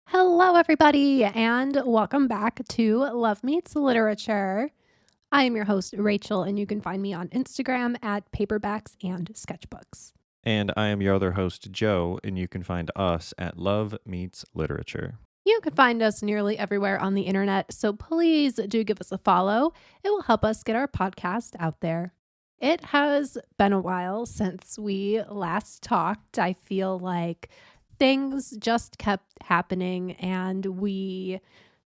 Hello, everybody, and welcome back to Love Meets Literature. I am your host, Rachel, and you can find me on Instagram at Paperbacks and Sketchbooks. And I am your other host, Joe, and you can find us at Love Meets Literature. You can find us nearly everywhere on the internet, so please do give us a follow. It will help us get our podcast out there. It has been a while since we last talked. I feel like things just kept happening and we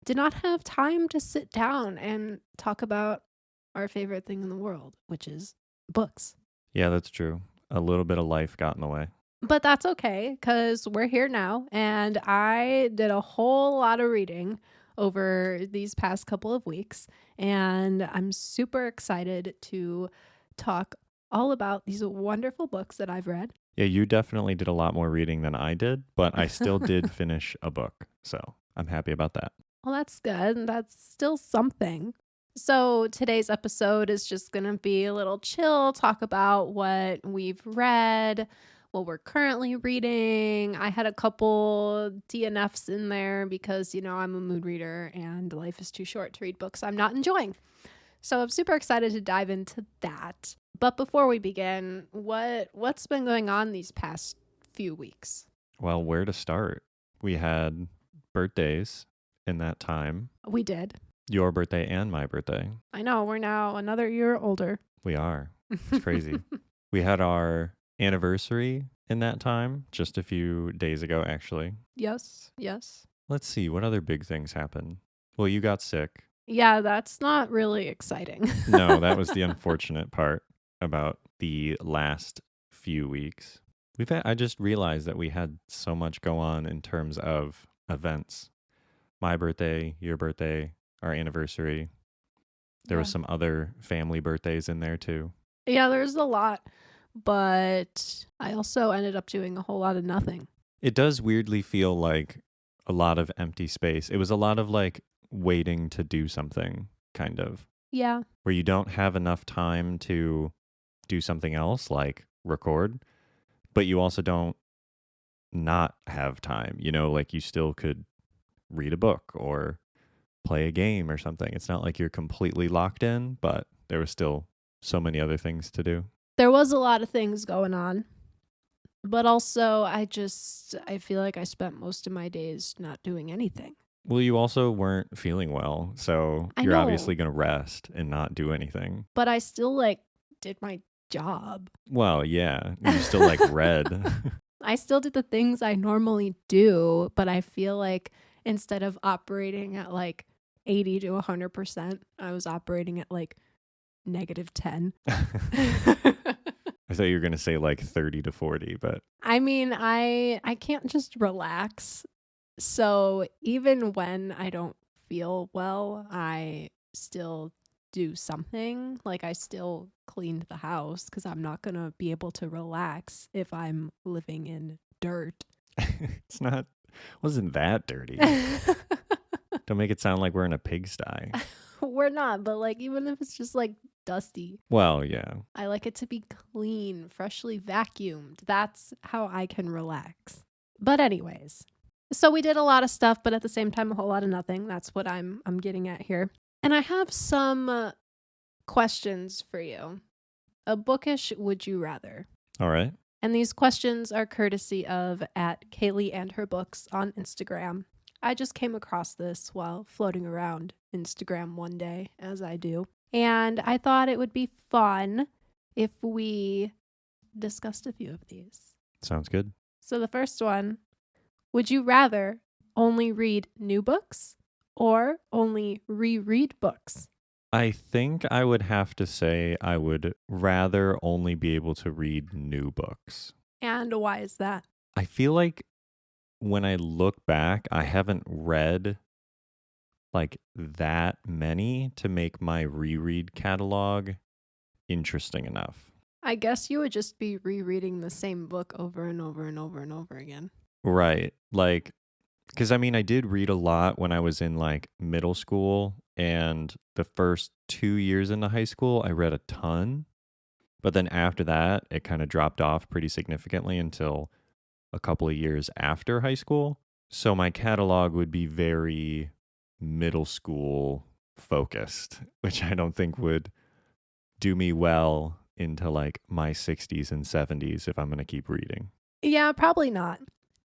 did not have time to sit down and talk about our favorite thing in the world, which is books. Yeah, that's true. A little bit of life got in the way. But that's okay because we're here now, and I did a whole lot of reading over these past couple of weeks, and I'm super excited to talk all about these wonderful books that I've read. Yeah, you definitely did a lot more reading than I did, but I still did finish a book, so I'm happy about that. Well, that's good. That's still something. So today's episode is just going to be a little chill, talk about what we've read, what we're currently reading. I had a couple DNFs in there because, I'm a mood reader and life is too short to read books I'm not enjoying. So I'm super excited to dive into that. But before we begin, what's been going on these past few weeks? Well, where to start? We had birthdays in that time. We did. Your birthday and my birthday. I know, we're now another year older. We are. It's crazy. We had our anniversary in that time, just a few days ago, actually. Yes. Let's see, what other big things happened? Well, you got sick. Yeah, that's not really exciting. No, that was the unfortunate part about the last few weeks. I just realized that we had so much go on in terms of events. My birthday, your birthday, our anniversary. There was some other family birthdays in there too. Yeah, there's a lot, but I also ended up doing a whole lot of nothing. It does weirdly feel like a lot of empty space. It was a lot of like waiting to do something, kind of. Yeah. Where you don't have enough time to do something else, like record, but you also don't not have time, like you still could read a book or play a game or something. It's not like you're completely locked in, but there was still so many other things to do. There was a lot of things going on, but also I feel like I spent most of my days not doing anything. Well, you also weren't feeling well, so you're obviously going to rest and not do anything. But I still did my job. Well, yeah, you still read. I still did the things I normally do, but I feel like instead of operating at 80 to 100%, I was operating at -10. I thought you were going to say 30 to 40, but I mean, I can't just relax. So even when I don't feel well, I still do something. I still cleaned the house because I'm not going to be able to relax if I'm living in dirt. Wasn't that dirty. Don't make it sound like we're in a pigsty. We're not, but even if it's just dusty. Well, yeah. I like it to be clean, freshly vacuumed. That's how I can relax. But anyways, so we did a lot of stuff, but at the same time, a whole lot of nothing. That's what I'm getting at here. And I have some questions for you. A bookish would you rather? All right. And these questions are courtesy of at Kaylee and her books on Instagram. I just came across this while floating around Instagram one day, as I do. And I thought it would be fun if we discussed a few of these. Sounds good. So the first one, would you rather only read new books or only reread books? I think I would have to say I would rather only be able to read new books. And why is that? I feel like when I look back, I haven't read that many to make my reread catalog interesting enough. I guess you would just be rereading the same book over and over and over and over again. Right. Because I did read a lot when I was in middle school, and the first 2 years into high school, I read a ton. But then after that, it kind of dropped off pretty significantly until a couple of years after high school. So my catalog would be very middle school focused, which I don't think would do me well into like my 60s and 70s if I'm going to keep reading. Yeah, probably not.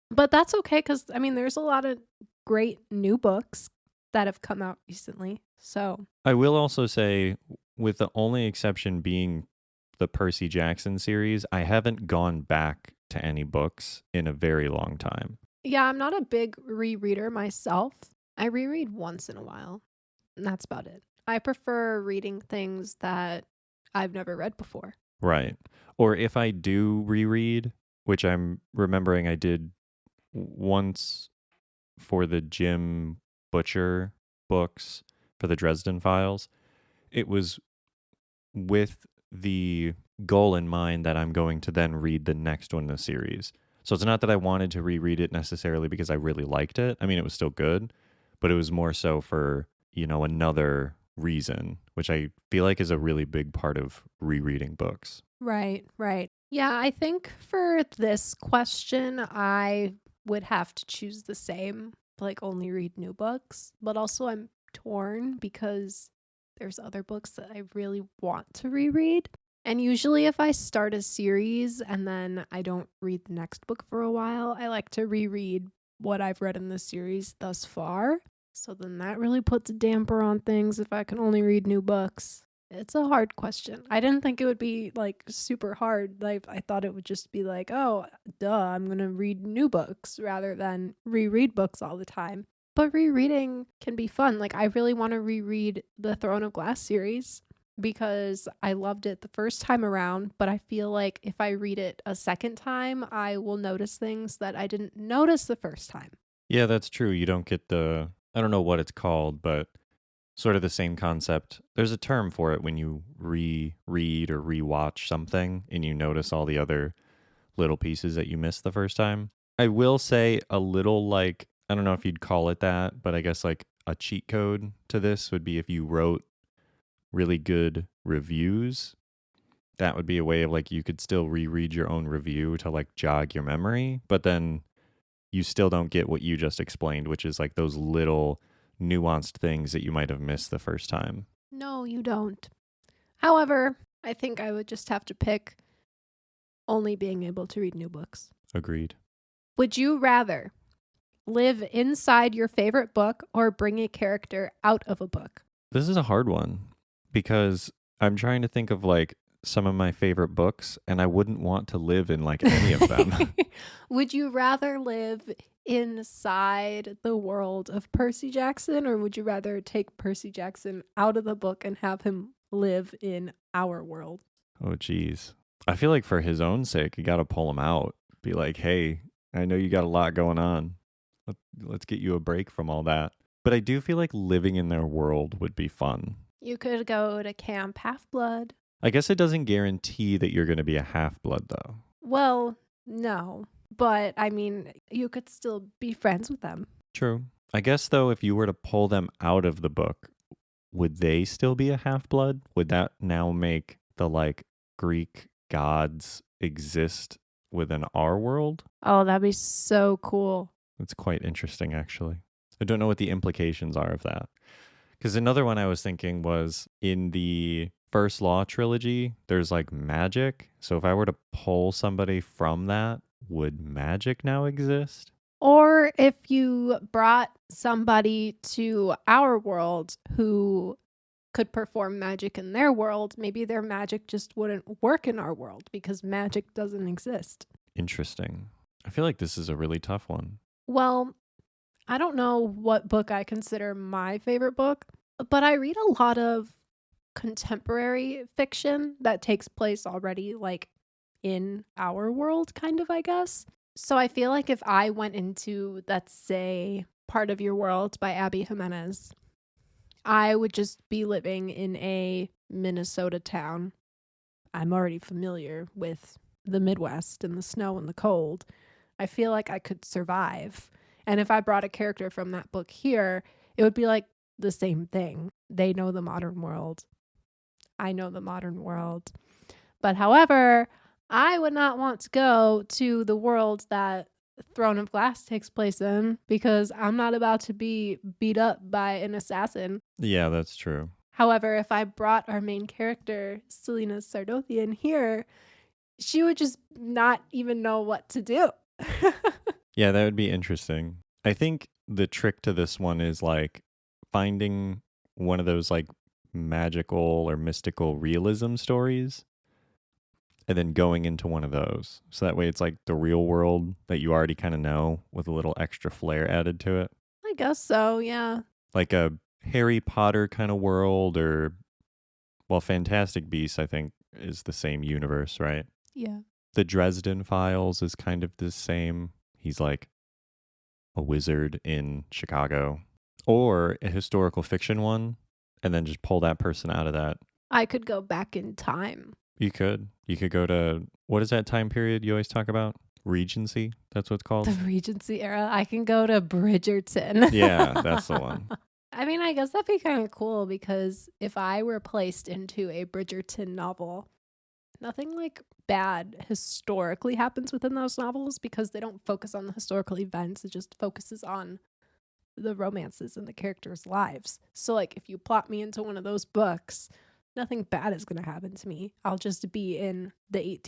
But that's okay because, I mean, there's a lot of great new books that have come out recently. So I will also say, with the only exception being the Percy Jackson series, I haven't gone back to any books in a very long time. yeah, I'm not a big rereader myself. I reread once in a while, and that's about it. I prefer reading things that I've never read before. Right. Or if I do reread, which I'm remembering I did once for the Jim Butcher books for the Dresden Files, it was with the goal in mind that I'm going to then read the next one in the series. So it's not that I wanted to reread it necessarily because I really liked it. I mean, it was still good, but it was more so for, another reason, which I feel like is a really big part of rereading books. Right, right. Yeah, I think for this question, I would have to choose the same, like only read new books. But also, I'm torn because there's other books that I really want to reread. And usually, if I start a series and then I don't read the next book for a while, I like to reread what I've read in the series thus far. So then that really puts a damper on things if I can only read new books. It's a hard question. I didn't think it would be like super hard. Like I thought it would just be like, oh, duh, I'm going to read new books rather than reread books all the time. But rereading can be fun. Like I really want to reread the Throne of Glass series because I loved it the first time around, but I feel like if I read it a second time, I will notice things that I didn't notice the first time. Yeah, that's true. You don't get I don't know what it's called, but sort of the same concept. There's a term for it when you reread or rewatch something and you notice all the other little pieces that you missed the first time. I will say a little like, I don't know if you'd call it that, but I guess like a cheat code to this would be if you wrote really good reviews. That would be a way of like you could still reread your own review to like jog your memory, but then you still don't get what you just explained, which is like those little nuanced things that you might have missed the first time. No, you don't. However, I think I would just have to pick only being able to read new books. Agreed. Would you rather live inside your favorite book or bring a character out of a book? This is a hard one because I'm trying to think of like some of my favorite books and I wouldn't want to live in like any of them. Would you rather live inside the world of Percy Jackson or would you rather take Percy Jackson out of the book and have him live in our world? Oh, geez. I feel like for his own sake, you got to pull him out. Be like, hey, I know you got a lot going on. Let's get you a break from all that. But I do feel like living in their world would be fun. You could go to Camp Half-Blood. I guess it doesn't guarantee that you're going to be a half-blood, though. Well, no. But, I mean, you could still be friends with them. True. I guess, though, if you were to pull them out of the book, would they still be a half-blood? Would that now make the, like, Greek gods exist within our world? Oh, that'd be so cool. That's quite interesting, actually. I don't know what the implications are of that. Because another one I was thinking was in the First Law trilogy, there's like magic. So if I were to pull somebody from that, would magic now exist? Or if you brought somebody to our world who could perform magic in their world, maybe their magic just wouldn't work in our world because magic doesn't exist. Interesting. I feel like this is a really tough one. Well, I don't know what book I consider my favorite book, but I read a lot of contemporary fiction that takes place already like in our world, kind of, I guess. So I feel like if I went into, let's say, Part of Your World by Abby Jimenez, I would just be living in a Minnesota town. I'm already familiar with the Midwest and the snow and the cold. I feel like I could survive. And if I brought a character from that book here, it would be like the same thing. They know the modern world. I know the modern world. But however, I would not want to go to the world that Throne of Glass takes place in because I'm not about to be beat up by an assassin. Yeah, that's true. However, if I brought our main character, Selena Sardothian, here, she would just not even know what to do. Yeah, that would be interesting. I think the trick to this one is like finding one of those like magical or mystical realism stories and then going into one of those. So that way it's like the real world that you already kind of know with a little extra flair added to it. I guess so, yeah. Like a Harry Potter kind of world, or, well, Fantastic Beasts, I think, is the same universe, right? Yeah. The Dresden Files is kind of the same. He's like a wizard in Chicago. Or a historical fiction one, and then just pull that person out of that. I could go back in time. You could. You could go to, what is that time period you always talk about? Regency? That's what it's called? The Regency era. I can go to Bridgerton. Yeah, that's the one. I mean, I guess that'd be kind of cool because if I were placed into a Bridgerton novel, nothing like bad historically happens within those novels because they don't focus on the historical events. It just focuses on the romances and the characters' lives. So, like, if you plot me into one of those books, nothing bad is going to happen to me. I'll just be in the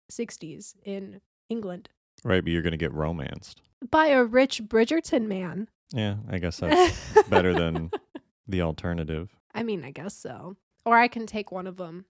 1860s in England. Right, but you're going to get romanced. By a rich Bridgerton man. Yeah, I guess that's better than the alternative. I mean, I guess so. Or I can take one of them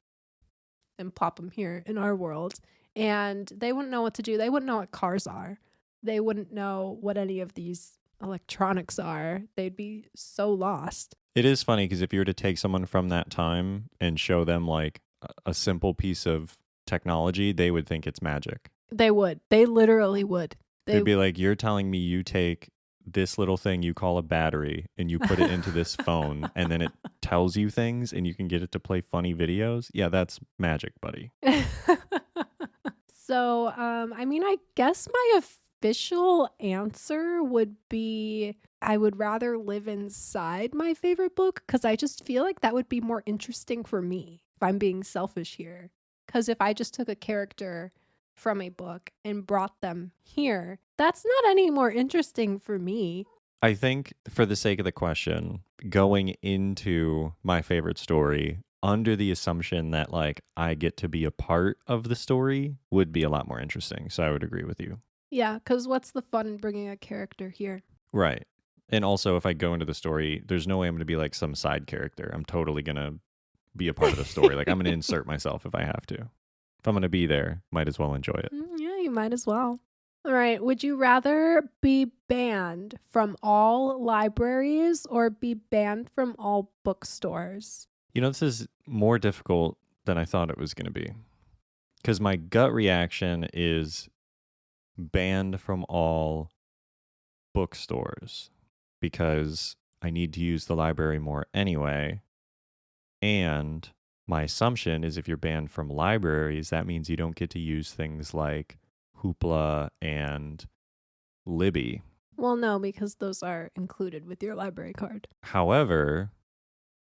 and plop them here in our world, and they wouldn't know what to do. They wouldn't know what cars are. They wouldn't know what any of these electronics are. They'd be so lost. It is funny because if you were to take someone from that time and show them like a simple piece of technology, they would think it's magic. They would. They literally would. They'd be like, you're telling me you take this little thing you call a battery and you put it into this phone and then it tells you things and you can get it to play funny videos? Yeah, that's magic, buddy. So, I mean, I guess my official answer would be I would rather live inside my favorite book because I just feel like that would be more interesting for me if I'm being selfish here. Because if I just took a character from a book and brought them here, that's not any more interesting for me. I think for the sake of the question, going into my favorite story under the assumption that like I get to be a part of the story would be a lot more interesting. So I would agree with you. Yeah, because what's the fun in bringing a character here? Right. And also, if I go into the story, there's no way I'm going to be like some side character. I'm totally going to be a part of the story. Like, I'm going to insert myself if I have to. If I'm going to be there, might as well enjoy it. Yeah, you might as well. All right. Would you rather be banned from all libraries or be banned from all bookstores? You know, this is more difficult than I thought it was going to be. Because my gut reaction is banned from all bookstores. Because I need to use the library more anyway. And my assumption is if you're banned from libraries, that means you don't get to use things like Hoopla and Libby. Well, no, because those are included with your library card. However,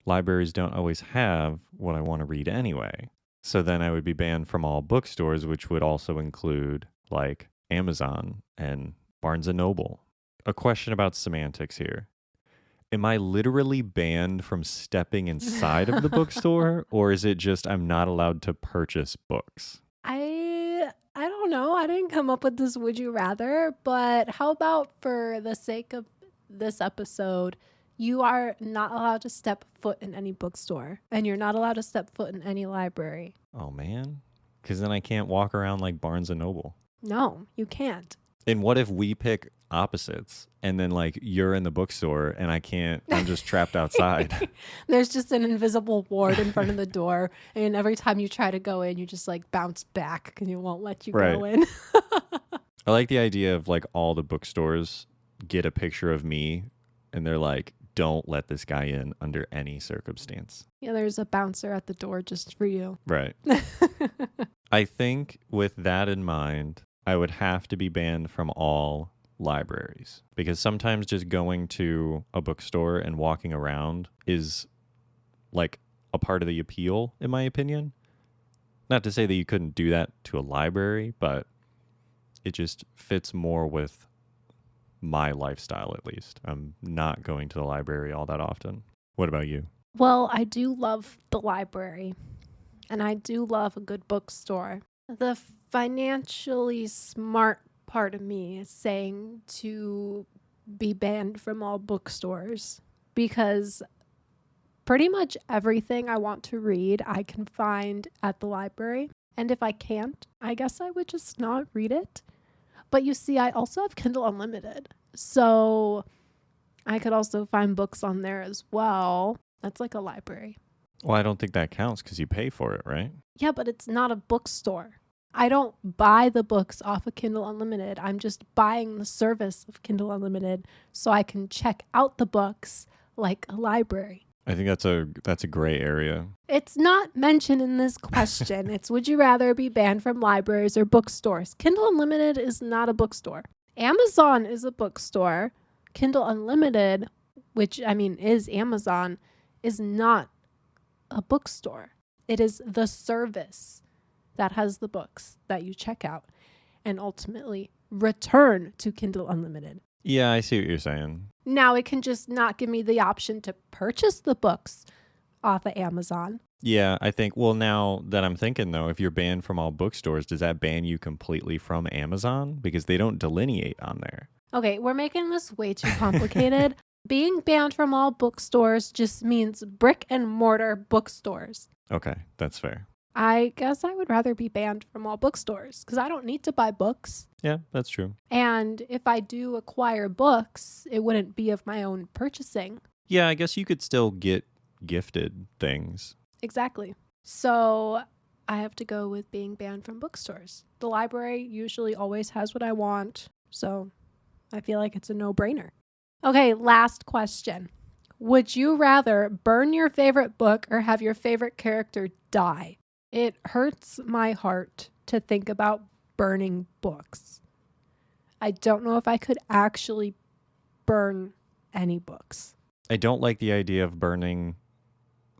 libraries don't always have what I want to read anyway. So then I would be banned from all bookstores, which would also include like Amazon and Barnes & Noble. A question about semantics here. Am I literally banned from stepping inside of the bookstore, or is it just I'm not allowed to purchase books? I don't know. I didn't come up with this would you rather, but how about for the sake of this episode, you are not allowed to step foot in any bookstore and you're not allowed to step foot in any library. Oh man, because then I can't walk around like Barnes & Noble. No, you can't. And what if we pick opposites and then like you're in the bookstore and I'm just trapped outside? There's just an invisible ward in front of the door. And every time you try to go in, you just like bounce back because it won't let you go in. I like the idea of like all the bookstores get a picture of me and they're like, don't let this guy in under any circumstance. Yeah, there's a bouncer at the door just for you. Right. I think with that in mind, I would have to be banned from all libraries because sometimes just going to a bookstore and walking around is like a part of the appeal, in my opinion. Not to say that you couldn't do that to a library, but it just fits more with my lifestyle, at least. I'm not going to the library all that often. What about you? Well, I do love the library, and I do love a good bookstore. The financially smart part of me is saying to be banned from all bookstores because pretty much everything I want to read I can find at the library. And if I can't, I guess I would just not read it. But you see, I also have Kindle Unlimited. So I could also find books on there as well. That's like a library. Well, I don't think that counts because you pay for it, right? Yeah, but it's not a bookstore. I don't buy the books off of Kindle Unlimited. I'm just buying the service of Kindle Unlimited so I can check out the books like a library. I think that's a gray area. It's not mentioned in this question. It's would you rather be banned from libraries or bookstores? Kindle Unlimited is not a bookstore. Amazon is a bookstore. Kindle Unlimited, which I mean is Amazon, is not a bookstore. It is the service that has the books that you check out and ultimately return to Kindle Unlimited. Yeah, I see what you're saying. Now it can just not give me the option to purchase the books off of Amazon. Yeah, I think, well, now that I'm thinking, though, if you're banned from all bookstores, does that ban you completely from Amazon? Because they don't delineate on there. Okay, we're making this way too complicated. Being banned from all bookstores just means brick and mortar bookstores. Okay, that's fair. I guess I would rather be banned from all bookstores because I don't need to buy books. Yeah, that's true. And if I do acquire books, it wouldn't be of my own purchasing. Yeah, I guess you could still get gifted things. Exactly. So I have to go with being banned from bookstores. The library usually always has what I want. So I feel like it's a no-brainer. Okay, last question. Would you rather burn your favorite book or have your favorite character die? It hurts my heart to think about burning books. I don't know if I could actually burn any books. I don't like the idea of burning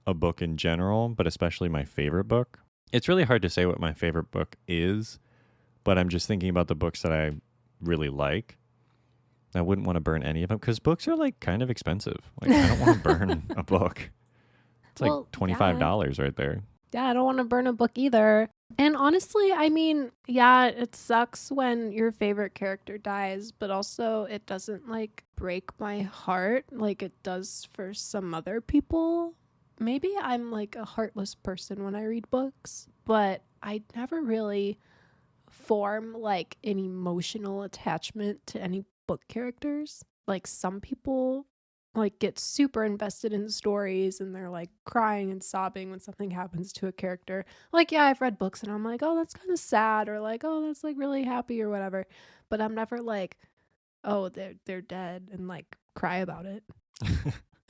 a book in general, but especially my favorite book. It's really hard to say what my favorite book is, but I'm just thinking about the books that I really like. I wouldn't want to burn any of them because books are like kind of expensive. Like I don't want to burn a book. It's like $25 right there. Yeah, I don't want to burn a book either. And honestly, I mean, yeah, it sucks when your favorite character dies, but also it doesn't like break my heart like it does for some other people. Maybe I'm like a heartless person when I read books, but I never really form like an emotional attachment to any book characters. Like some people like get super invested in stories and they're like crying and sobbing when something happens to a character. Like, yeah, I've read books and I'm like, oh, that's kind of sad, or like, oh, that's like really happy or whatever. But I'm never like, oh, they're dead and like cry about it.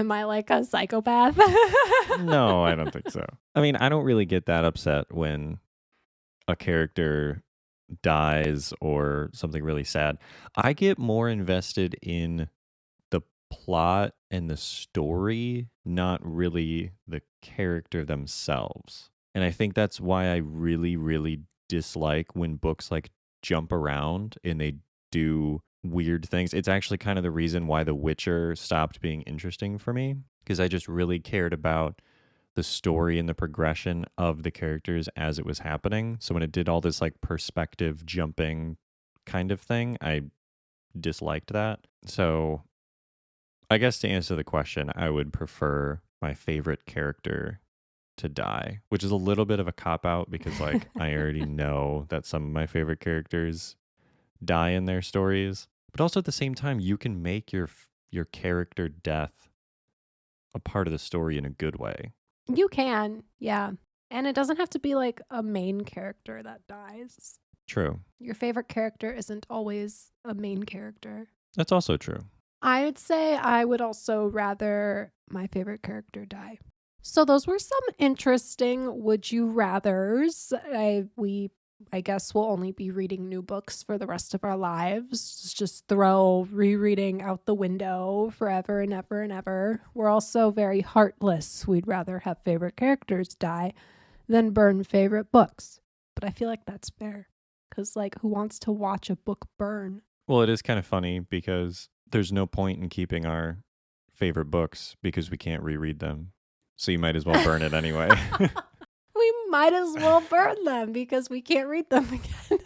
Am I like a psychopath? No, I don't think so. I mean, I don't really get that upset when a character dies or something really sad. I get more invested in the plot and the story, not really the character themselves. And I think that's why I really, really dislike when books like jump around and they do weird things. It's actually kind of the reason why The Witcher stopped being interesting for me, because I just really cared about the story and the progression of the characters as it was happening. So when it did all this like perspective jumping kind of thing, I disliked that. So I guess to answer the question, I would prefer my favorite character to die, which is a little bit of a cop out because like I already know that some of my favorite characters die in their stories. But also at the same time, you can make your character death a part of the story in a good way. You can, yeah. And it doesn't have to be like a main character that dies. True. Your favorite character isn't always a main character. That's also true. I would say I would also rather my favorite character die. So those were some interesting would you rathers. I guess we'll only be reading new books for the rest of our lives. Just throw rereading out the window forever and ever and ever. We're also very heartless. We'd rather have favorite characters die then burn favorite books. But I feel like that's fair because, like, who wants to watch a book burn? Well, it is kind of funny because there's no point in keeping our favorite books because we can't reread them. So you might as well burn it anyway. We might as well burn them because we can't read them again.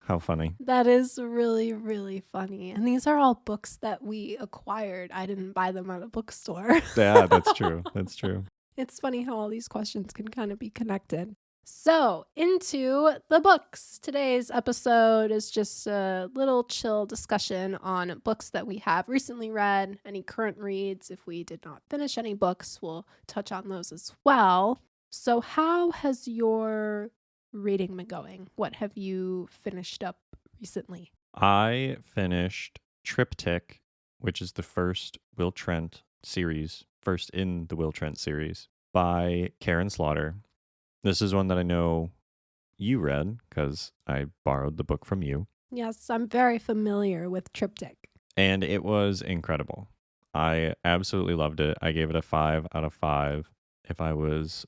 How funny. That is really, really funny. And these are all books that we acquired. I didn't buy them at a bookstore. Yeah, that's true. That's true. It's funny how all these questions can kind of be connected. So, into the books. Today's episode is just a little chill discussion on books that we have recently read, any current reads. If we did not finish any books, we'll touch on those as well. So, how has your reading been going? What have you finished up recently? I finished Triptych, which is the first Will Trent series, first in the Will Trent series by Karen Slaughter. This is one that I know you read because I borrowed the book from you. Yes, I'm very familiar with Triptych. And it was incredible. I absolutely loved it. I gave it a 5 out of 5. If I was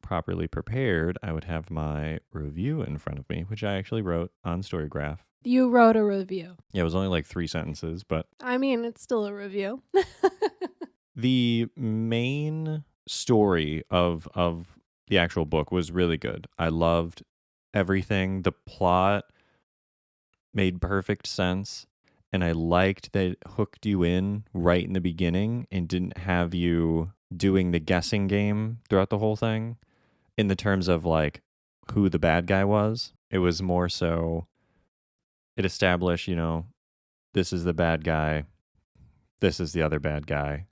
properly prepared, I would have my review in front of me, which I actually wrote on Storygraph. You wrote a review. Yeah, it was only like 3 sentences, but I mean, it's still a review. the main story of the actual book was really good. I loved everything. The plot made perfect sense, and I liked that it hooked you in right in the beginning and didn't have you doing the guessing game throughout the whole thing in the terms of like who the bad guy was. It was more so it established, this is the bad guy, this is the other bad guy.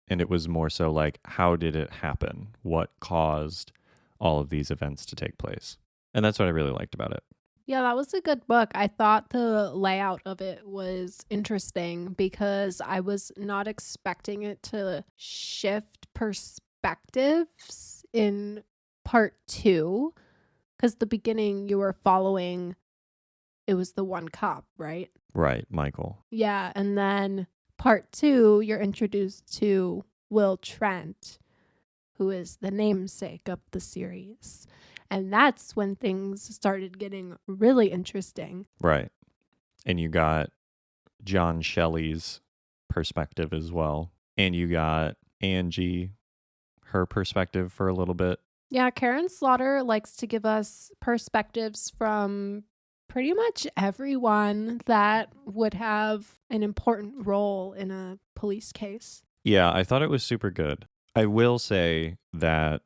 And it was more so like, how did it happen? What caused all of these events to take place? And that's what I really liked about it. Yeah, that was a good book. I thought the layout of it was interesting because I was not expecting it to shift perspectives in part 2. Because the beginning you were following, it was the one cop, right? Right, Michael. Yeah, and then part 2, you're introduced to Will Trent, who is the namesake of the series. And that's when things started getting really interesting. Right. And you got John Shelley's perspective as well. And you got Angie, her perspective for a little bit. Yeah, Karen Slaughter likes to give us perspectives from pretty much everyone that would have an important role in a police case. Yeah, I thought it was super good. I will say that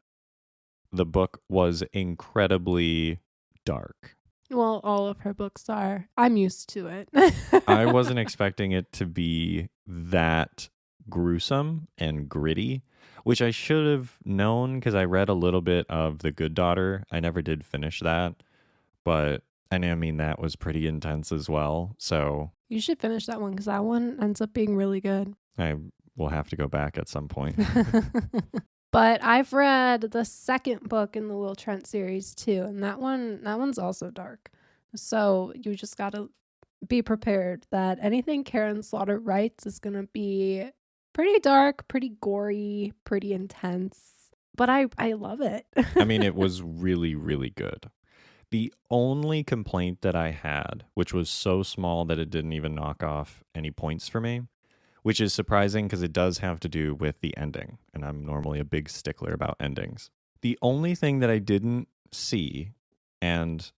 the book was incredibly dark. Well, all of her books are. I'm used to it. I wasn't expecting it to be that gruesome and gritty, which I should have known because I read a little bit of The Good Daughter. I never did finish that, but I mean, that was pretty intense as well. So you should finish that one because that one ends up being really good. I will have to go back at some point. But I've read the second book in the Will Trent series too, and that one's also dark. So you just gotta be prepared that anything Karen Slaughter writes is gonna be pretty dark, pretty gory, pretty intense. But I love it. I mean, it was really, really good. The only complaint that I had, which was so small that it didn't even knock off any points for me, which is surprising because it does have to do with the ending. And I'm normally a big stickler about endings. The only thing that I didn't see, and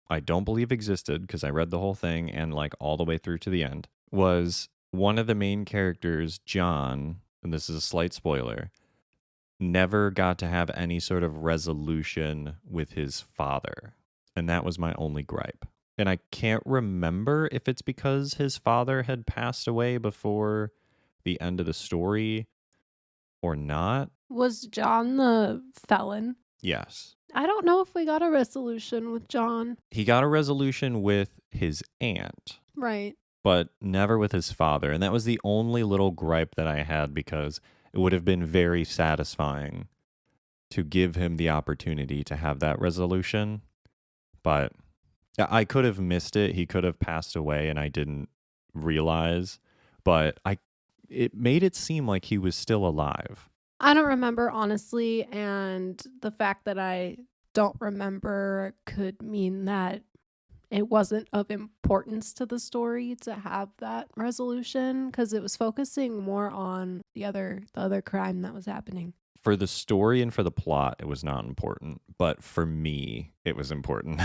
I don't believe existed because I read the whole thing and like all the way through to the end, was one of the main characters, John, and this is a slight spoiler, never got to have any sort of resolution with his father. And that was my only gripe. And I can't remember if it's because his father had passed away before the end of the story or not. Was John the felon? Yes. I don't know if we got a resolution with John. He got a resolution with his aunt. Right. But never with his father. And that was the only little gripe that I had because it would have been very satisfying to give him the opportunity to have that resolution. But I could have missed it. He could have passed away and I didn't realize. But it made it seem like he was still alive. I don't remember, honestly, and the fact that I don't remember could mean that it wasn't of importance to the story to have that resolution because it was focusing more on the other crime that was happening. For the story and for the plot, it was not important, but for me, it was important.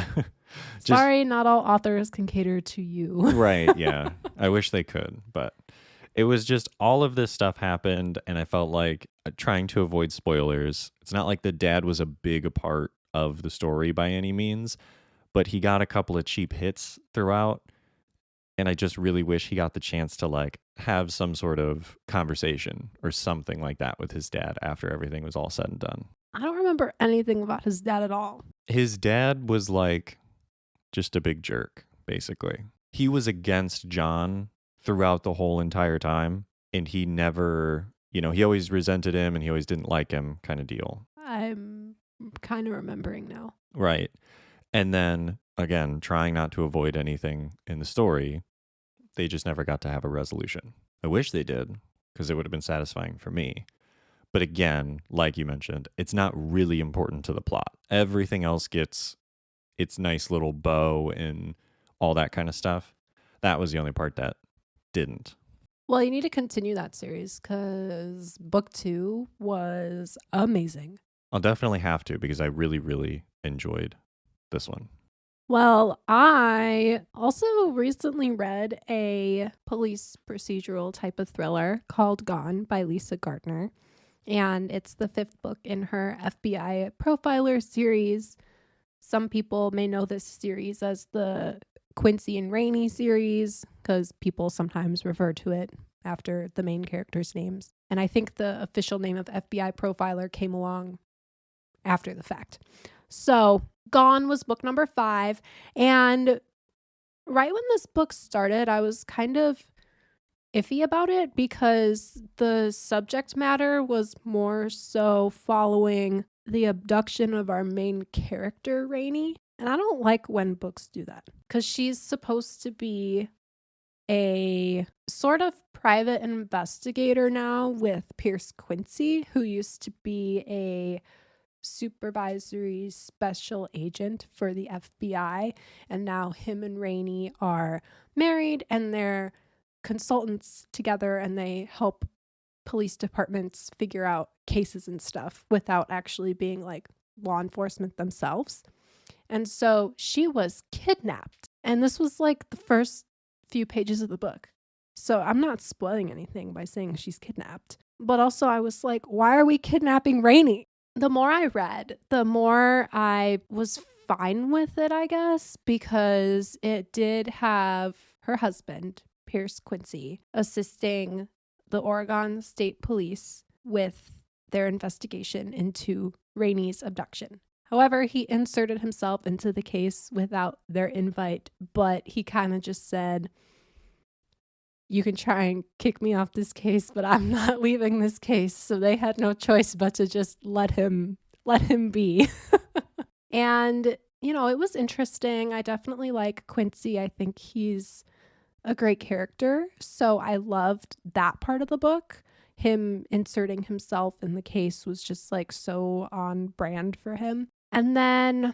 Just Sorry, not all authors can cater to you. right, yeah. I wish they could, but it was just all of this stuff happened, and I felt like trying to avoid spoilers. It's not like the dad was a big part of the story by any means, but he got a couple of cheap hits throughout, and I just really wish he got the chance to like have some sort of conversation or something like that with his dad after everything was all said and done. I don't remember anything about his dad at all. His dad was like just a big jerk, basically. He was against John throughout the whole entire time, and he never, he always resented him and he always didn't like him, kind of deal. I'm kind of remembering now. Right. And then again, trying not to avoid anything in the story, they just never got to have a resolution. I wish they did, because it would have been satisfying for me. But again, like you mentioned, it's not really important to the plot. Everything else gets its nice little bow and all that kind of stuff. That was the only part that didn't. Well, you need to continue that series because book 2 was amazing. I'll definitely have to, because I really, really enjoyed this one. Well, I also recently read a police procedural type of thriller called Gone by Lisa Gardner. And it's the 5th book in her FBI Profiler series. Some people may know this series as the Quincy and Rainey series because people sometimes refer to it after the main characters' names. And I think the official name of FBI Profiler came along after the fact. So Gone was book number 5. And right when this book started, I was kind of iffy about it because the subject matter was more so following the abduction of our main character, Rainey. And I don't like when books do that because she's supposed to be a sort of private investigator now with Pierce Quincy, who used to be a supervisory special agent for the FBI. And now him and Rainey are married and they're consultants together and they help police departments figure out cases and stuff without actually being like law enforcement themselves. And so she was kidnapped. And this was like the first few pages of the book. So I'm not spoiling anything by saying she's kidnapped. But also I was like, why are we kidnapping Rainey? The more I read, the more I was fine with it, I guess, because it did have her husband, Pierce Quincy, assisting the Oregon State Police with their investigation into Rainey's abduction. However, he inserted himself into the case without their invite, but he kind of just said, you can try and kick me off this case, but I'm not leaving this case. So they had no choice but to just let him be. And, it was interesting. I definitely like Quincy. I think he's a great character. So I loved that part of the book. Him inserting himself in the case was just like so on brand for him. And then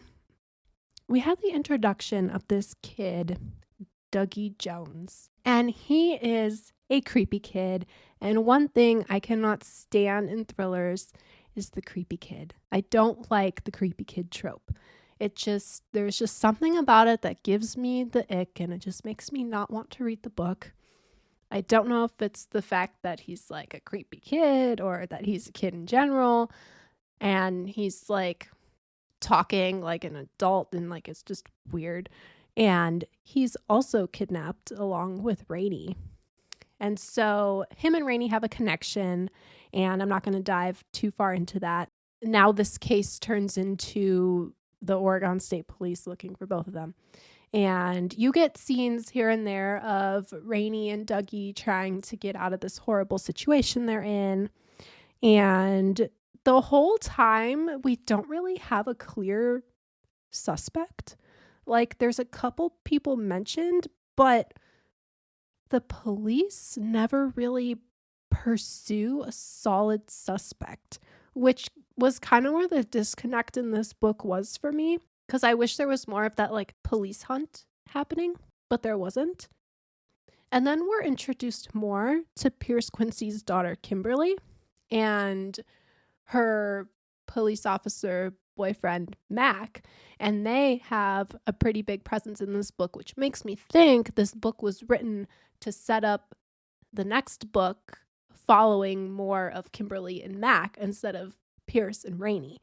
we had the introduction of this kid, Dougie Jones. And he is a creepy kid. And one thing I cannot stand in thrillers is the creepy kid. I don't like the creepy kid trope. There's just something about it that gives me the ick and it just makes me not want to read the book. I don't know if it's the fact that he's like a creepy kid or that he's a kid in general and he's like talking like an adult and like it's just weird. And he's also kidnapped along with Rainey. And so him and Rainey have a connection, and I'm not going to dive too far into that. Now this case turns into the Oregon State Police looking for both of them. And you get scenes here and there of Rainey and Dougie trying to get out of this horrible situation they're in. And the whole time, we don't really have a clear suspect. Like, there's a couple people mentioned, but the police never really pursue a solid suspect, which was kind of where the disconnect in this book was for me, because I wish there was more of that like police hunt happening, but there wasn't. And then we're introduced more to Pierce Quincy's daughter, Kimberly, and her police officer boyfriend, Mac. And they have a pretty big presence in this book, which makes me think this book was written to set up the next book following more of Kimberly and Mac instead of Pierce and Rainey.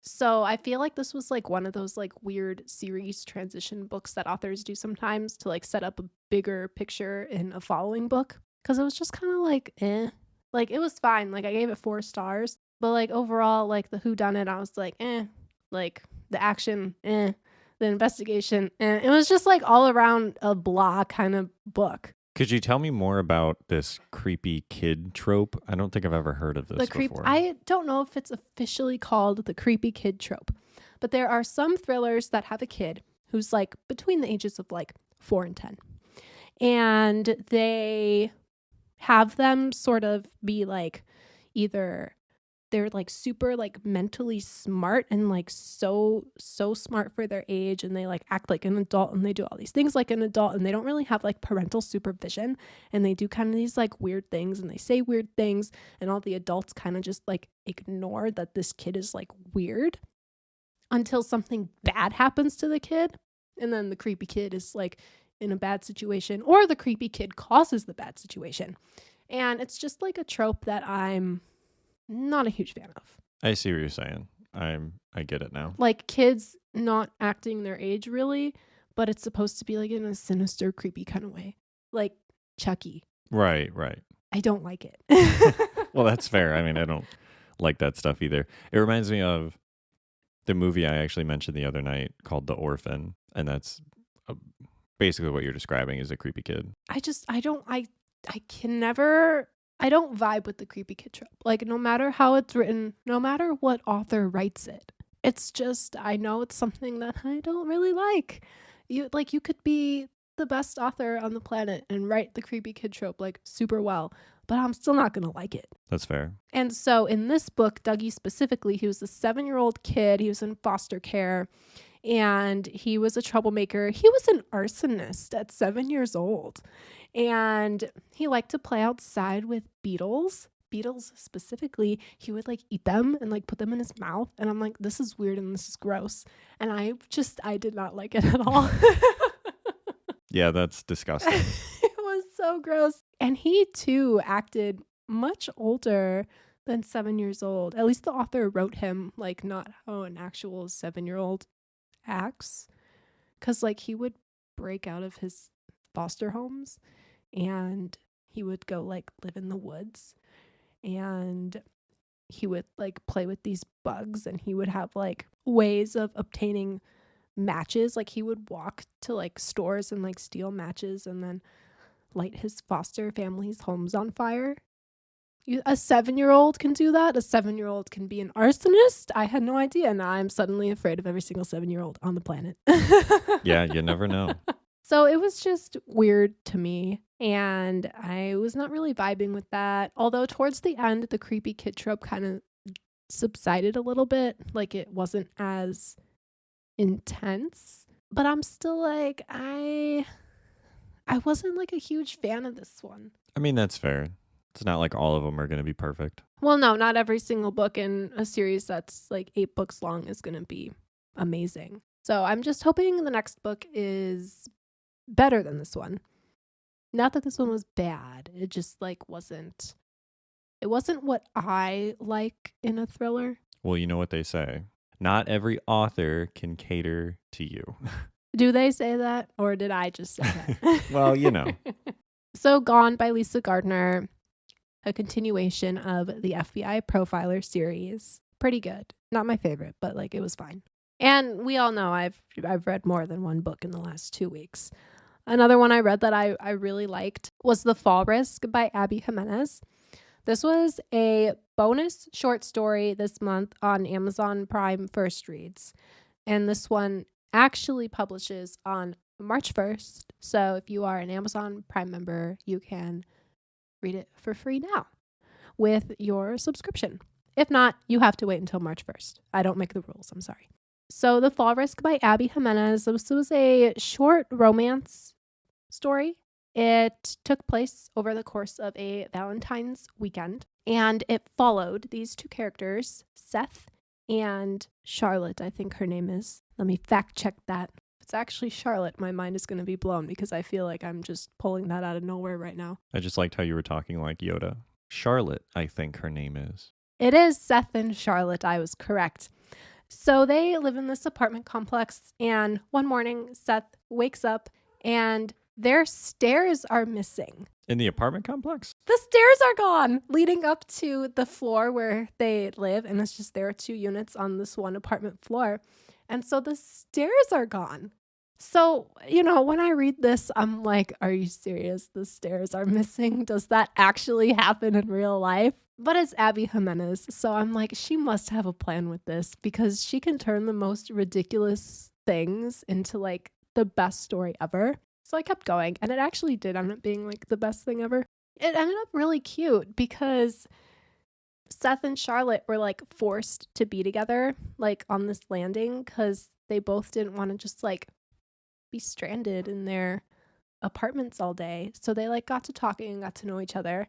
So I feel like this was like one of those like weird series transition books that authors do sometimes to like set up a bigger picture in a following book. Because it was just kind of like, like it was fine. Like I gave it 4 stars, but like overall, like the whodunit, I was like, like the action, the investigation, It was just like all around a blah kind of book. Could you tell me more about this creepy kid trope? I don't think I've ever heard of this before. I don't know if it's officially called the creepy kid trope, but there are some thrillers that have a kid who's like between the ages of like 4 and 10. And they have them sort of be like either they're like super like mentally smart and like so smart for their age, and they like act like an adult and they do all these things like an adult, and they don't really have like parental supervision, and they do kind of these like weird things and they say weird things, and all the adults kind of just like ignore that this kid is like weird until something bad happens to the kid, and then the creepy kid is like in a bad situation, or the creepy kid causes the bad situation. And it's just like a trope that I'm not a huge fan of. I see what you're saying. I get it now. Like kids not acting their age really, but it's supposed to be like in a sinister, creepy kind of way. Like Chucky. Right. I don't like it. Well, that's fair. I mean, I don't like that stuff either. It reminds me of the movie I actually mentioned the other night called The Orphan, and that's basically what you're describing is a creepy kid. I don't vibe with the creepy kid trope. Like, no matter how it's written, no matter what author writes it, it's just, I know it's something that I don't really like. You could be the best author on the planet and write the creepy kid trope like super well, but I'm still not going to like it. That's fair. And so in this book, Dougie specifically, he was a 7-year-old kid. He was in foster care and he was a troublemaker. He was an arsonist at 7 years old. And he liked to play outside with beetles specifically. He would like eat them and like put them in his mouth. And I'm like, this is weird and this is gross. And I did not like it at all. Yeah, that's disgusting. It was so gross. And he too acted much older than 7 years old. At least the author wrote him like not how an actual 7-year-old acts. Because like he would break out of his foster homes and he would go like live in the woods, and he would like play with these bugs, and he would have like ways of obtaining matches. Like he would walk to like stores and like steal matches and then light his foster family's homes on fire. A 7-year-old can do that. A 7-year-old can be an arsonist. I had no idea. And now I'm suddenly afraid of every single 7-year-old on the planet. Yeah, you never know. So it was just weird to me, and I was not really vibing with that. Although towards the end, the creepy kid trope kind of subsided a little bit. Like it wasn't as intense, but I'm still like, I wasn't like a huge fan of this one. I mean, that's fair. It's not like all of them are going to be perfect. Well, no, not every single book in a series that's like 8 books long is going to be amazing. So I'm just hoping the next book is better than this one. Not that this one was bad. It just like it wasn't what I like in a thriller. Well, you know what they say. Not every author can cater to you. Do they say that, or did I just say that? Well, you know. So Gone by Lisa Gardner, a continuation of the FBI Profiler series. Pretty good. Not my favorite, but like it was fine. And we all know I've read more than one book in the last 2 weeks. Another one I read that I really liked was The Fall Risk by Abby Jimenez. This was a bonus short story this month on Amazon Prime First Reads. And this one actually publishes on March 1st. So if you are an Amazon Prime member, you can read it for free now with your subscription. If not, you have to wait until March 1st. I don't make the rules. I'm sorry. So The Fall Risk by Abby Jimenez. This was a short romance story. It took place over the course of a Valentine's weekend, and it followed these two characters, Seth and Charlotte, I think her name is. Let me fact check that. If it's actually Charlotte, my mind is going to be blown because I feel like I'm just pulling that out of nowhere right now. I just liked how you were talking like Yoda. Charlotte, I think her name is. It is Seth and Charlotte. I was correct. So they live in this apartment complex, and one morning Seth wakes up and their stairs are missing. In the apartment complex? The stairs are gone leading up to the floor where they live. And it's just there are 2 units on this one apartment floor. And so the stairs are gone. So, when I read this, I'm like, are you serious? The stairs are missing? Does that actually happen in real life? But it's Abby Jimenez. So I'm like, she must have a plan with this because she can turn the most ridiculous things into like the best story ever. So I kept going, and it actually did end up being like the best thing ever. It ended up really cute because Seth and Charlotte were like forced to be together like on this landing because they both didn't want to just like be stranded in their apartments all day. So they like got to talking and got to know each other.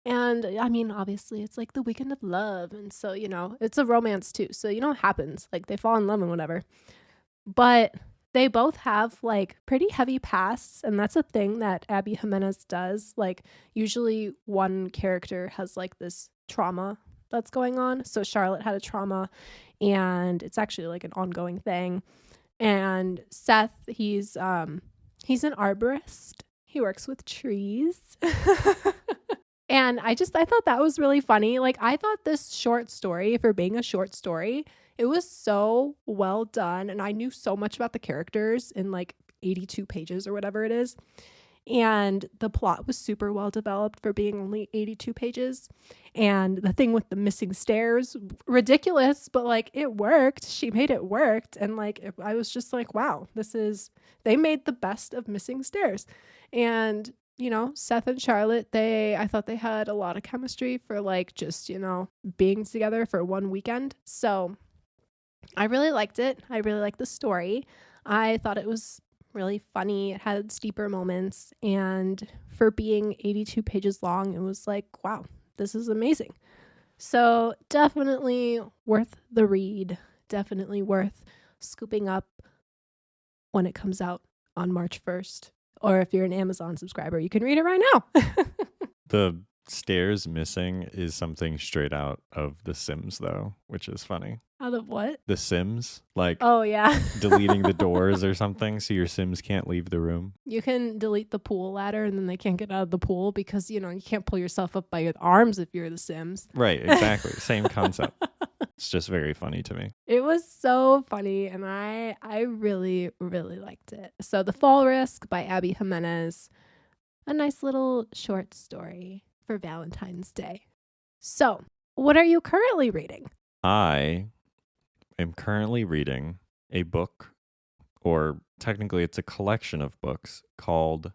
And I mean, obviously it's like the weekend of love. And so, it's a romance too. So it happens. Like they fall in love and whatever. But they both have like pretty heavy pasts, and that's a thing that Abby Jimenez does. Like usually one character has like this trauma that's going on. So Charlotte had a trauma, and it's actually like an ongoing thing. And Seth, he's an arborist. He works with trees. And I thought that was really funny. Like I thought this short story, for being a short story, it was so well done, and I knew so much about the characters in like 82 pages or whatever it is. And the plot was super well developed for being only 82 pages. And the thing with the missing stairs, ridiculous, but like it worked. She made it work. And like I was just like, wow, they made the best of missing stairs. And Seth and Charlotte, I thought they had a lot of chemistry for like just, being together for one weekend. So I really liked it. I really liked the story. I thought it was really funny. It had steeper moments. And for being 82 pages long, it was like, wow, this is amazing. So definitely worth the read. Definitely worth scooping up when it comes out on March 1st. Or if you're an Amazon subscriber, you can read it right now. The stairs missing is something straight out of The Sims, though, which is funny. Out of what? The Sims, like oh yeah, deleting the doors or something so your Sims can't leave the room. You can delete the pool ladder and then they can't get out of the pool because, you can't pull yourself up by your arms if you're the Sims. Right, exactly. Same concept. It's just very funny to me. It was so funny, and I really, really liked it. So The Fall Risk by Abby Jimenez, a nice little short story for Valentine's Day. So, what are you currently reading? I am currently reading a book, or technically it's a collection of books, called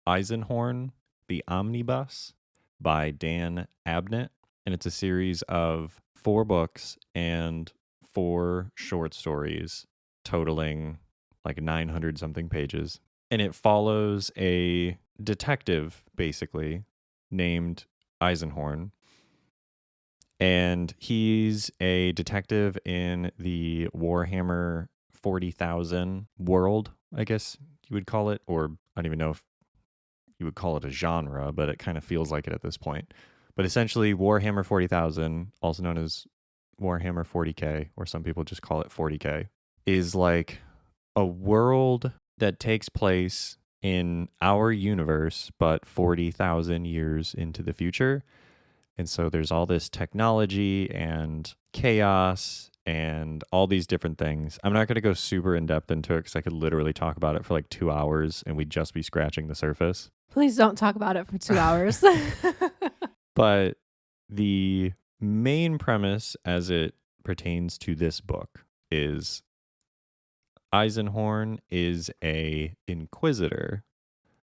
Eisenhorn, the Omnibus by Dan Abnett. And it's a series of 4 books and 4 short stories totaling like 900 something pages. And it follows a detective, basically, named Eisenhorn. And he's a detective in the Warhammer 40,000 world, I guess you would call it. Or I don't even know if you would call it a genre, but it kind of feels like it at this point. But essentially, Warhammer 40,000, also known as Warhammer 40K, or some people just call it 40K, is like a world that takes place in our universe, but 40,000 years into the future. And so there's all this technology and chaos and all these different things. I'm not going to go super in depth into it because I could literally talk about it for like 2 hours and we'd just be scratching the surface. Please don't talk about it for 2 hours. But the main premise as it pertains to this book is Eisenhorn is a inquisitor,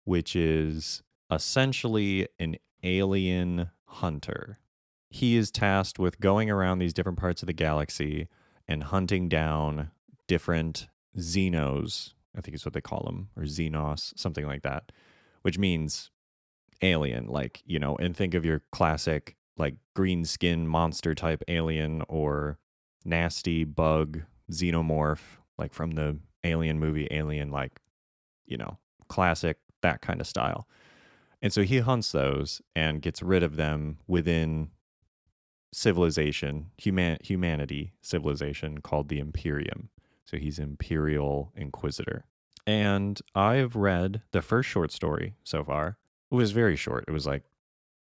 which is essentially an alien hunter. He is tasked with going around these different parts of the galaxy and hunting down different Xenos, I think is what they call them, or Xenos, something like that, which means alien, like, and think of your classic, like, green skin monster type alien or nasty bug xenomorph, like from the Alien movie, Alien, like, classic, that kind of style. And so he hunts those and gets rid of them within humanity civilization called the Imperium. So he's Imperial Inquisitor. And I've read the first short story so far. It was very short. It was like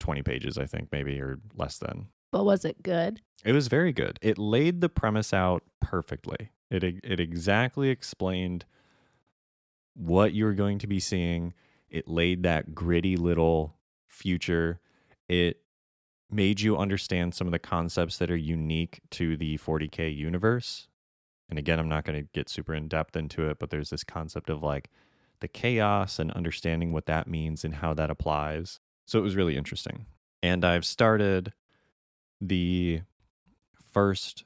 20 pages, I think, maybe, or less than. But was it good? It was very good. It laid the premise out perfectly. It exactly explained what you were going to be seeing. It laid that gritty little future. It made you understand some of the concepts that are unique to the 40K universe. And again, I'm not going to get super in depth into it, but there's this concept of like the chaos and understanding what that means and how that applies. So it was really interesting. And I've started the first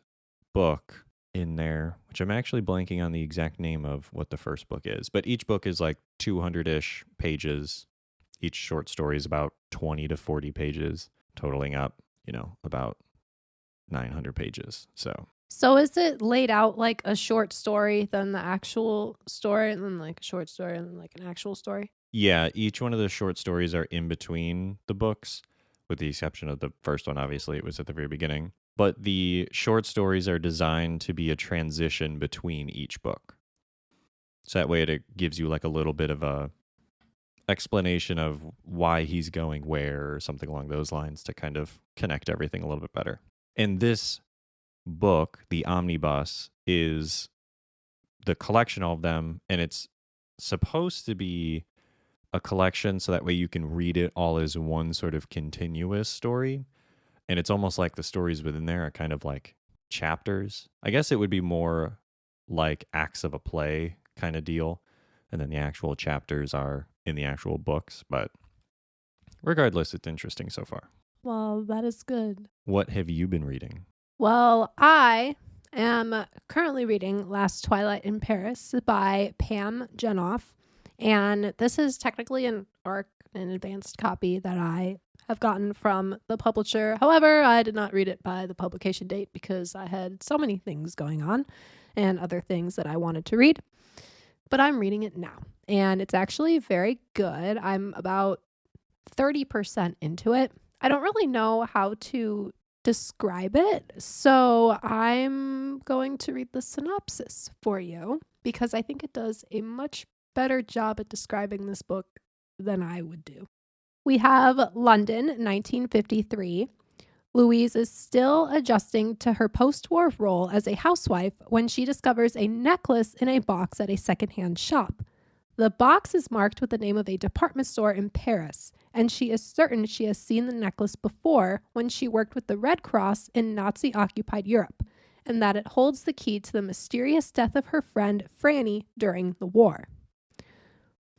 book in there, which I'm actually blanking on the exact name of what the first book is, but each book is like 200-ish pages. Each short story is about 20 to 40 pages, totaling up, about 900 pages. So is it laid out like a short story, then the actual story, and then like a short story, and then like an actual story? Yeah, each one of the short stories are in between the books, with the exception of the first one, obviously, it was at the very beginning. But the short stories are designed to be a transition between each book. So that way it gives you like a little bit of a explanation of why he's going where or something along those lines to kind of connect everything a little bit better. And this book, the Omnibus, is the collection of them, and it's supposed to be a collection so that way you can read it all as one sort of continuous story. And it's almost like the stories within there are kind of like chapters. I guess it would be more like acts of a play kind of deal. And then the actual chapters are in the actual books. But regardless, it's interesting so far. Well, that is good. What have you been reading? Well, I am currently reading Last Twilight in Paris by Pam Genoff. And this is technically an advanced copy that I have gotten from the publisher. However, I did not read it by the publication date because I had so many things going on and other things that I wanted to read. But I'm reading it now, and it's actually very good. I'm about 30% into it. I don't really know how to describe it, so I'm going to read the synopsis for you because I think it does a much better job at describing this book than I would do. We have London, 1953. Louise is still adjusting to her post-war role as a housewife when she discovers a necklace in a box at a secondhand shop. The box is marked with the name of a department store in Paris, and she is certain she has seen the necklace before when she worked with the Red Cross in Nazi-occupied Europe, and that it holds the key to the mysterious death of her friend Franny during the war.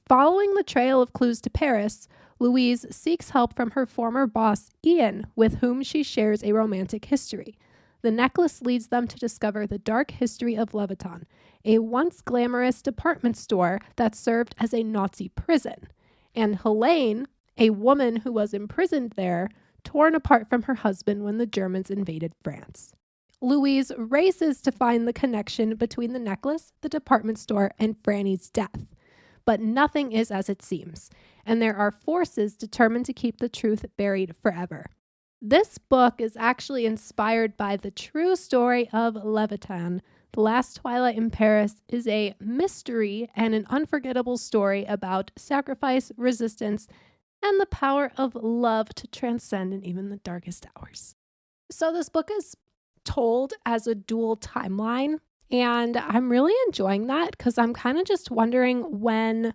Following the trail of clues to Paris, Louise seeks help from her former boss, Ian, with whom she shares a romantic history. The necklace leads them to discover the dark history of Leviton, a once glamorous department store that served as a Nazi prison, and Helene, a woman who was imprisoned there, torn apart from her husband when the Germans invaded France. Louise races to find the connection between the necklace, the department store, and Franny's death. But nothing is as it seems, and there are forces determined to keep the truth buried forever. This book is actually inspired by the true story of Leviton. The Last Twilight in Paris is a mystery and an unforgettable story about sacrifice, resistance, and the power of love to transcend in even the darkest hours. So this book is told as a dual timeline, and I'm really enjoying that because I'm kind of just wondering when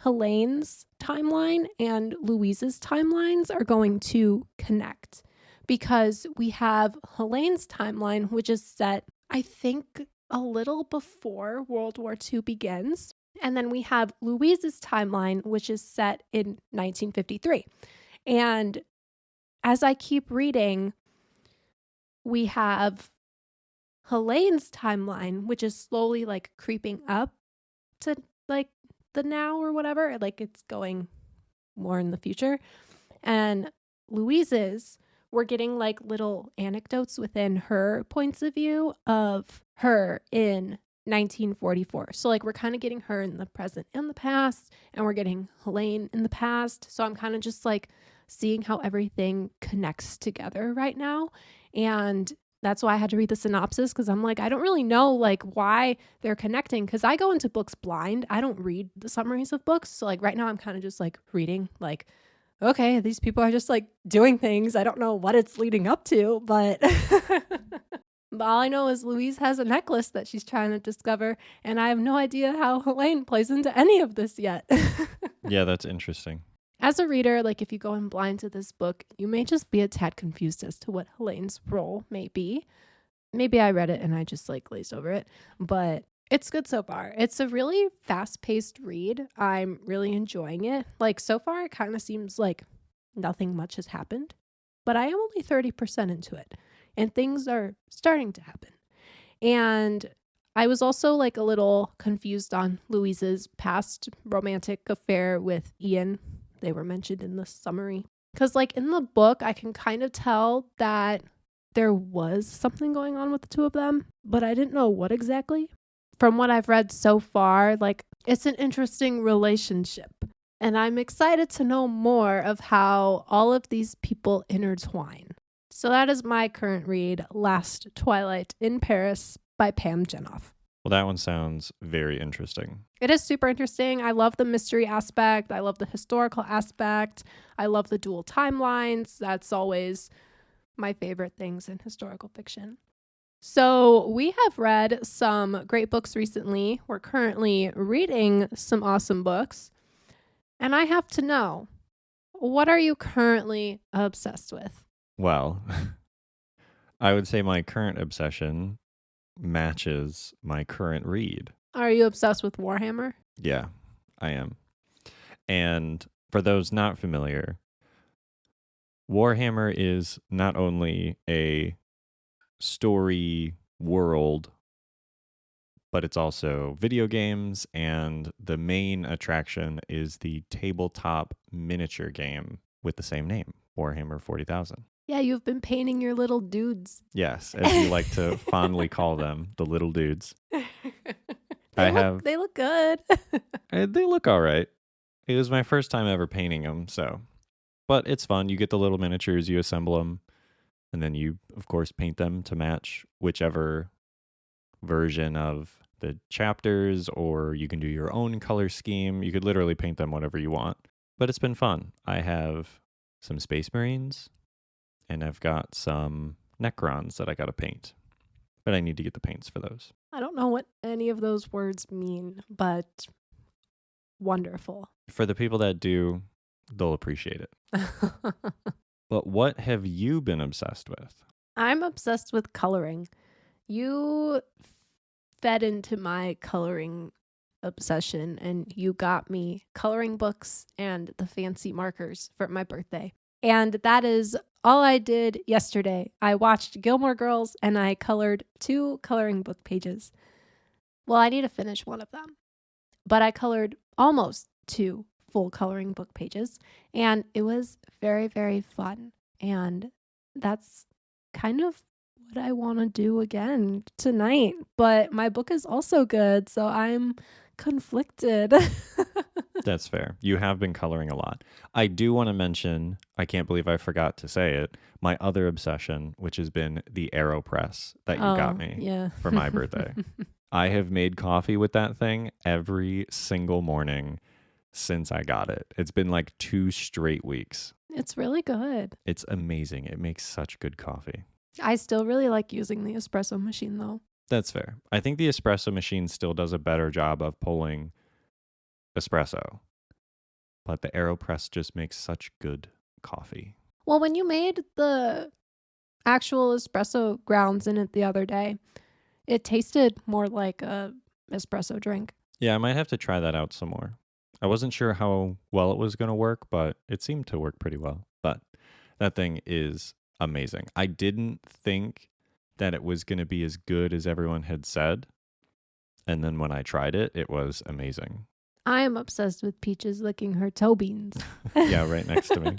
Helene's timeline and Louise's timelines are going to connect, because we have Helene's timeline, which is set, I think, a little before World War II begins. And then we have Louise's timeline, which is set in 1953. And as I keep reading, we have Helene's timeline, which is slowly like creeping up to like the now or whatever. Like it's going more in the future. And Louise's, we're getting like little anecdotes within her points of view of her in 1944. So like we're kind of getting her in the present and the past, and we're getting Helene in the past. So I'm kind of just like seeing how everything connects together right now. And that's why I had to read the synopsis, because I'm like, I don't really know like why they're connecting, because I go into books blind. I don't read the summaries of books. So like right now I'm kind of just like reading like, okay, these people are just like doing things. I don't know what it's leading up to, but but all I know is Louise has a necklace that she's trying to discover, and I have no idea how Helene plays into any of this yet. Yeah, that's interesting. As a reader, like if you go in blind to this book, you may just be a tad confused as to what Helene's role may be. Maybe I read it and I just like glazed over it, but it's good so far. It's a really fast-paced read. I'm really enjoying it. Like so far, it kind of seems like nothing much has happened, but I am only 30% into it, and things are starting to happen. And I was also like a little confused on Louise's past romantic affair with Ian. They were mentioned in the summary. Because like in the book, I can kind of tell that there was something going on with the two of them, but I didn't know what exactly. From what I've read so far, like it's an interesting relationship. And I'm excited to know more of how all of these people intertwine. So that is my current read, Last Twilight in Paris by Pam Jenoff. Well, that one sounds very interesting. It is super interesting. I love the mystery aspect. I love the historical aspect. I love the dual timelines. That's always my favorite things in historical fiction. So we have read some great books recently. We're currently reading some awesome books. And I have to know, what are you currently obsessed with? Well, I would say my current obsession matches my current read. Are you obsessed with Warhammer? Yeah, I am. And for those not familiar, Warhammer is not only a story world, but it's also video games, and the main attraction is the tabletop miniature game with the same name, Warhammer 40,000. Yeah, you've been painting your little dudes. Yes, as you like to fondly call them, the little dudes. They look good. They look all right. It was my first time ever painting them, so. But it's fun. You get the little miniatures, you assemble them, and then you, of course, paint them to match whichever version of the chapters, or you can do your own color scheme. You could literally paint them whatever you want. But it's been fun. I have some Space Marines, and I've got some Necrons that I got to paint. But I need to get the paints for those. I don't know what any of those words mean, but wonderful. For the people that do, they'll appreciate it. But what have you been obsessed with? I'm obsessed with coloring. You fed into my coloring obsession, and you got me coloring books and the fancy markers for my birthday. And that is all I did yesterday. I watched Gilmore Girls and I colored 2 coloring book pages. Well, I need to finish one of them, but I colored almost 2 full coloring book pages, and it was very, very fun. And that's kind of what I want to do again tonight. But my book is also good, so I'm conflicted. That's fair. You have been coloring a lot. I do want to mention, I can't believe I forgot to say it, my other obsession, which has been the AeroPress that you got me for my birthday. I have made coffee with that thing every single morning since I got it. It's been like 2 straight weeks. It's really good. It's amazing. It makes such good coffee. I still really like using the espresso machine, though. That's fair. I think the espresso machine still does a better job of pulling espresso, but the AeroPress just makes such good coffee. Well, when you made the actual espresso grounds in it the other day, it tasted more like a espresso drink. Yeah, I might have to try that out some more. I wasn't sure how well it was going to work, but it seemed to work pretty well. That thing is amazing. I didn't think that it was going to be as good as everyone had said. And then when I tried it, it was amazing. I am obsessed with Peaches licking her toe beans. Yeah, right next to me.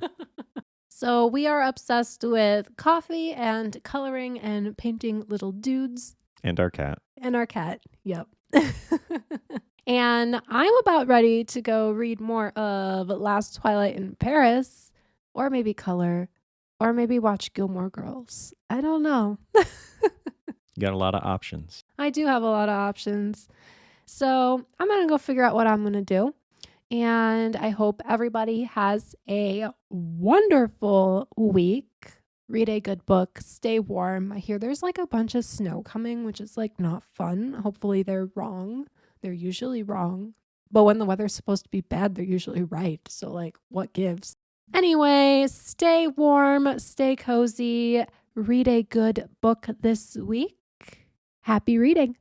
So we are obsessed with coffee and coloring and painting little dudes. And our cat. And our cat. Yep. And I'm about ready to go read more of Last Twilight in Paris, or maybe color, or maybe watch Gilmore Girls. I don't know. You got a lot of options. I do have a lot of options. So I'm going to go figure out what I'm going to do. And I hope everybody has a wonderful week. Read a good book. Stay warm. I hear there's like a bunch of snow coming, which is like not fun. Hopefully they're wrong. They're usually wrong. But when the weather's supposed to be bad, they're usually right. So like, what gives? Anyway, stay warm, stay cozy. Read a good book this week. Happy reading.